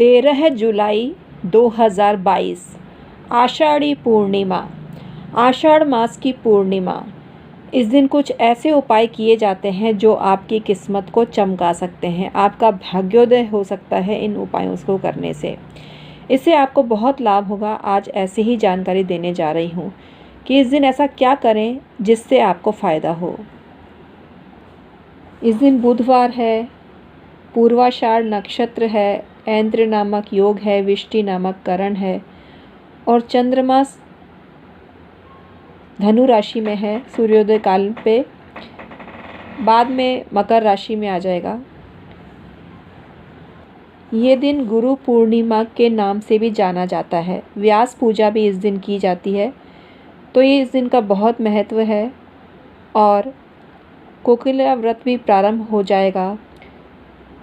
13 जुलाई 2022 आषाढ़ी पूर्णिमा। आषाढ़ मास की पूर्णिमा। इस दिन कुछ ऐसे उपाय किए जाते हैं जो आपकी किस्मत को चमका सकते हैं। आपका भाग्योदय हो सकता है इन उपायों को करने से। इससे आपको बहुत लाभ होगा। आज ऐसी ही जानकारी देने जा रही हूँ कि इस दिन ऐसा क्या करें जिससे आपको फ़ायदा हो। इस दिन बुधवार है, पूर्वाषाढ़ नक्षत्र है, ऐंद्र नामक योग है, विष्टि नामक करण है और चंद्रमा धनु राशि में है। सूर्योदय काल पे बाद में मकर राशि में आ जाएगा। ये दिन गुरु पूर्णिमा के नाम से भी जाना जाता है। व्यास पूजा भी इस दिन की जाती है, तो ये इस दिन का बहुत महत्व है। और कोकिला व्रत भी प्रारंभ हो जाएगा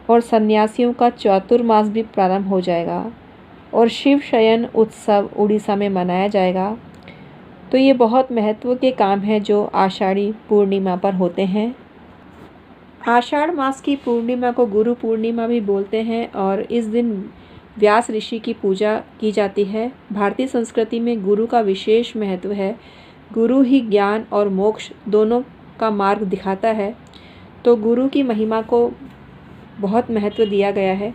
और सन्यासियों का चातुर्मास भी प्रारंभ हो जाएगा और शिव शयन उत्सव उड़ीसा में मनाया जाएगा। तो ये बहुत महत्व के काम हैं जो आषाढ़ी पूर्णिमा पर होते हैं। आषाढ़ मास की पूर्णिमा को गुरु पूर्णिमा भी बोलते हैं और इस दिन व्यास ऋषि की पूजा की जाती है। भारतीय संस्कृति में गुरु का विशेष महत्व है। गुरु ही ज्ञान और मोक्ष दोनों का मार्ग दिखाता है, तो गुरु की महिमा को बहुत महत्व दिया गया है।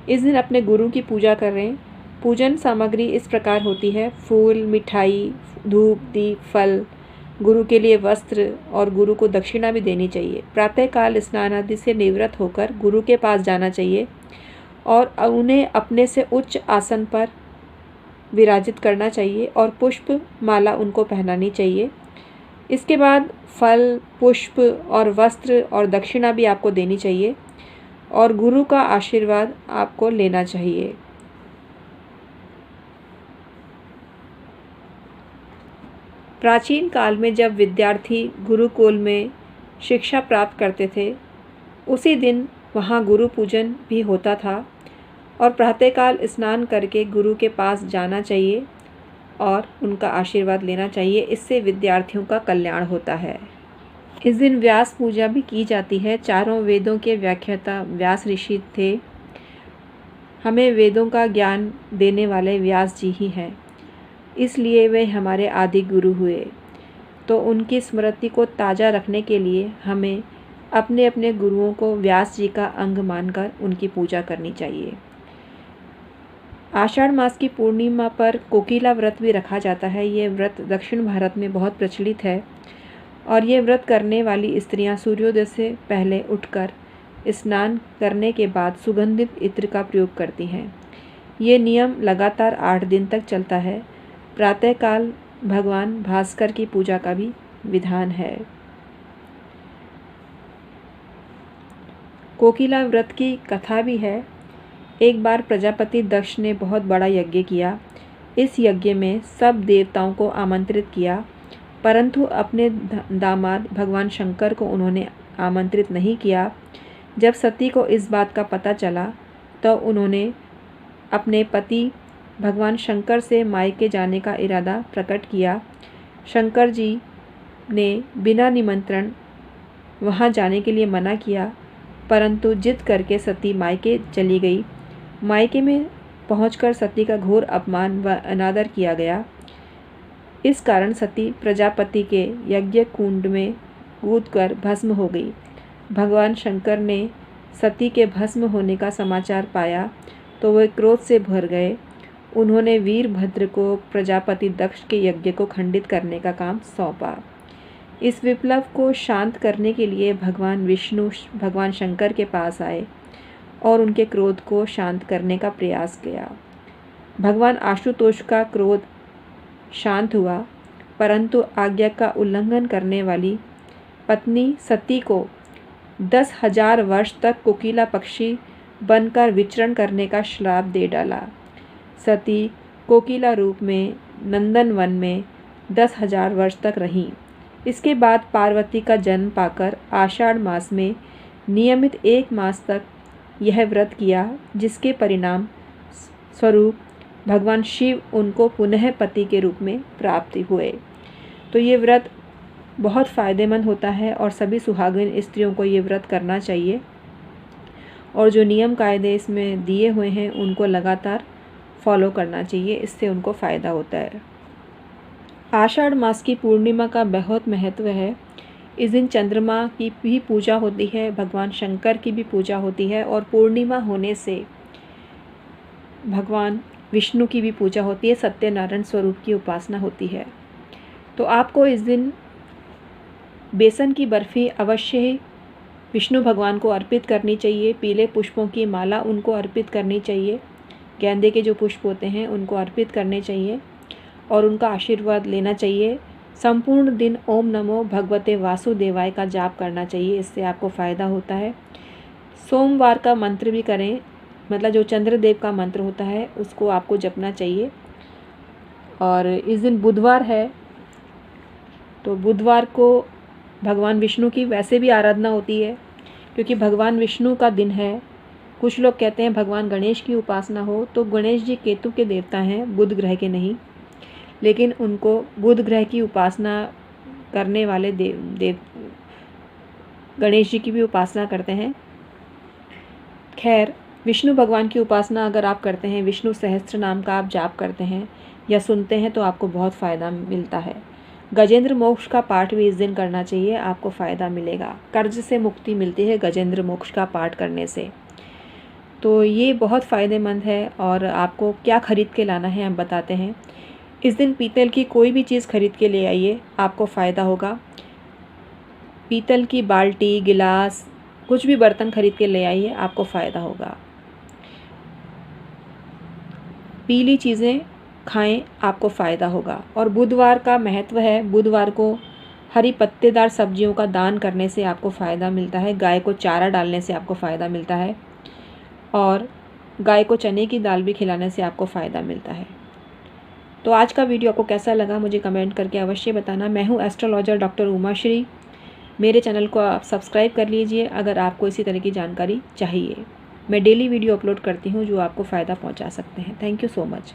इस दिन अपने गुरु की पूजा करें। पूजन सामग्री इस प्रकार होती है: फूल, मिठाई, धूप, दीप, फल, गुरु के लिए वस्त्र और गुरु को दक्षिणा भी देनी चाहिए। प्रातःकाल स्नान आदि से निवृत्त होकर गुरु के पास जाना चाहिए और उन्हें अपने से उच्च आसन पर विराजित करना चाहिए और पुष्प माला उनको पहनानी चाहिए। इसके बाद फल, पुष्प और वस्त्र और दक्षिणा भी आपको देनी चाहिए और गुरु का आशीर्वाद आपको लेना चाहिए। प्राचीन काल में जब विद्यार्थी गुरुकुल में शिक्षा प्राप्त करते थे, उसी दिन वहाँ गुरु पूजन भी होता था और प्रातःकाल स्नान करके गुरु के पास जाना चाहिए और उनका आशीर्वाद लेना चाहिए। इससे विद्यार्थियों का कल्याण होता है। इस दिन व्यास पूजा भी की जाती है। चारों वेदों के व्याख्याता व्यास ऋषि थे। हमें वेदों का ज्ञान देने वाले व्यास जी ही हैं, इसलिए वे हमारे आदि गुरु हुए। तो उनकी स्मृति को ताज़ा रखने के लिए हमें अपने अपने गुरुओं को व्यास जी का अंग मानकर उनकी पूजा करनी चाहिए। आषाढ़ मास की पूर्णिमा पर कोकिला व्रत भी रखा जाता है। ये व्रत दक्षिण भारत में बहुत प्रचलित है और ये व्रत करने वाली स्त्रियां सूर्योदय से पहले उठकर स्नान करने के बाद सुगंधित इत्र का प्रयोग करती हैं। ये नियम लगातार 8 दिन तक चलता है। प्रातःकाल भगवान भास्कर की पूजा का भी विधान है। कोकिला व्रत की कथा भी है। एक बार प्रजापति दक्ष ने बहुत बड़ा यज्ञ किया। इस यज्ञ में सब देवताओं को आमंत्रित किया, परंतु अपने दामाद भगवान शंकर को उन्होंने आमंत्रित नहीं किया। जब सती को इस बात का पता चला तो उन्होंने अपने पति भगवान शंकर से मायके जाने का इरादा प्रकट किया। शंकर जी ने बिना निमंत्रण वहां जाने के लिए मना किया, परंतु जिद करके सती मायके चली गई। मायके में पहुंचकर सती का घोर अपमान व अनादर किया गया। इस कारण सती प्रजापति के यज्ञ कुंड में कूदकर भस्म हो गई। भगवान शंकर ने सती के भस्म होने का समाचार पाया तो वे क्रोध से भर गए। उन्होंने वीरभद्र को प्रजापति दक्ष के यज्ञ को खंडित करने का काम सौंपा। इस विप्लव को शांत करने के लिए भगवान विष्णु भगवान शंकर के पास आए और उनके क्रोध को शांत करने का प्रयास किया। भगवान आशुतोष का क्रोध शांत हुआ, परंतु आज्ञा का उल्लंघन करने वाली पत्नी सती को 10,000 वर्ष तक कोकिला पक्षी बनकर विचरण करने का श्राप दे डाला। सती कोकिला रूप में नंदन वन में 10,000 वर्ष तक रहीं। इसके बाद पार्वती का जन्म पाकर आषाढ़ मास में नियमित 1 मास तक यह व्रत किया, जिसके परिणाम स्वरूप भगवान शिव उनको पुनः पति के रूप में प्राप्त हुए। तो ये व्रत बहुत फ़ायदेमंद होता है और सभी सुहागिन स्त्रियों को ये व्रत करना चाहिए और जो नियम कायदे इसमें दिए हुए हैं उनको लगातार फॉलो करना चाहिए, इससे उनको फ़ायदा होता है। आषाढ़ मास की पूर्णिमा का बहुत महत्व है। इस दिन चंद्रमा की भी पूजा होती है, भगवान शंकर की भी पूजा होती है और पूर्णिमा होने से भगवान विष्णु की भी पूजा होती है, सत्यनारायण स्वरूप की उपासना होती है। तो आपको इस दिन बेसन की बर्फ़ी अवश्य ही विष्णु भगवान को अर्पित करनी चाहिए। पीले पुष्पों की माला उनको अर्पित करनी चाहिए, गेंदे के जो पुष्प होते हैं उनको अर्पित करने चाहिए और उनका आशीर्वाद लेना चाहिए। संपूर्ण दिन ओम नमो भगवते वासुदेवाय का जाप करना चाहिए, इससे आपको फ़ायदा होता है। सोमवार का मंत्र भी करें, मतलब जो चंद्रदेव का मंत्र होता है उसको आपको जपना चाहिए। और इस दिन बुधवार है, तो बुधवार को भगवान विष्णु की वैसे भी आराधना होती है, क्योंकि भगवान विष्णु का दिन है। कुछ लोग कहते हैं भगवान गणेश की उपासना हो, तो गणेश जी केतु के देवता हैं, बुध ग्रह के नहीं, लेकिन उनको बुध ग्रह की उपासना करने वाले देव गणेश जी की भी उपासना करते हैं। खैर, विष्णु भगवान की उपासना अगर आप करते हैं, विष्णु सहस्त्र नाम का आप जाप करते हैं या सुनते हैं, तो आपको बहुत फ़ायदा मिलता है। गजेंद्र मोक्ष का पाठ भी इस दिन करना चाहिए, आपको फ़ायदा मिलेगा। कर्ज से मुक्ति मिलती है गजेंद्र मोक्ष का पाठ करने से, तो ये बहुत फ़ायदेमंद है। और आपको क्या ख़रीद के लाना है हम बताते हैं। इस दिन पीतल की कोई भी चीज़ खरीद के ले आइए, आपको फ़ायदा होगा। पीतल की बाल्टी, गिलास, कुछ भी बर्तन खरीद के ले आइए, आपको फ़ायदा होगा। पीली चीज़ें खाएं, आपको फ़ायदा होगा। और बुधवार का महत्व है, बुधवार को हरी पत्तेदार सब्जियों का दान करने से आपको फ़ायदा मिलता है। गाय को चारा डालने से आपको फ़ायदा मिलता है और गाय को चने की दाल भी खिलाने से आपको फ़ायदा मिलता है। तो आज का वीडियो आपको कैसा लगा मुझे कमेंट करके अवश्य बताना। मैं हूँ एस्ट्रोलॉजर डॉक्टर उमाश्री। मेरे चैनल को आप सब्सक्राइब कर लीजिए अगर आपको इसी तरह की जानकारी चाहिए। मैं डेली वीडियो अपलोड करती हूँ जो आपको फ़ायदा पहुँचा सकते हैं। Thank you so much.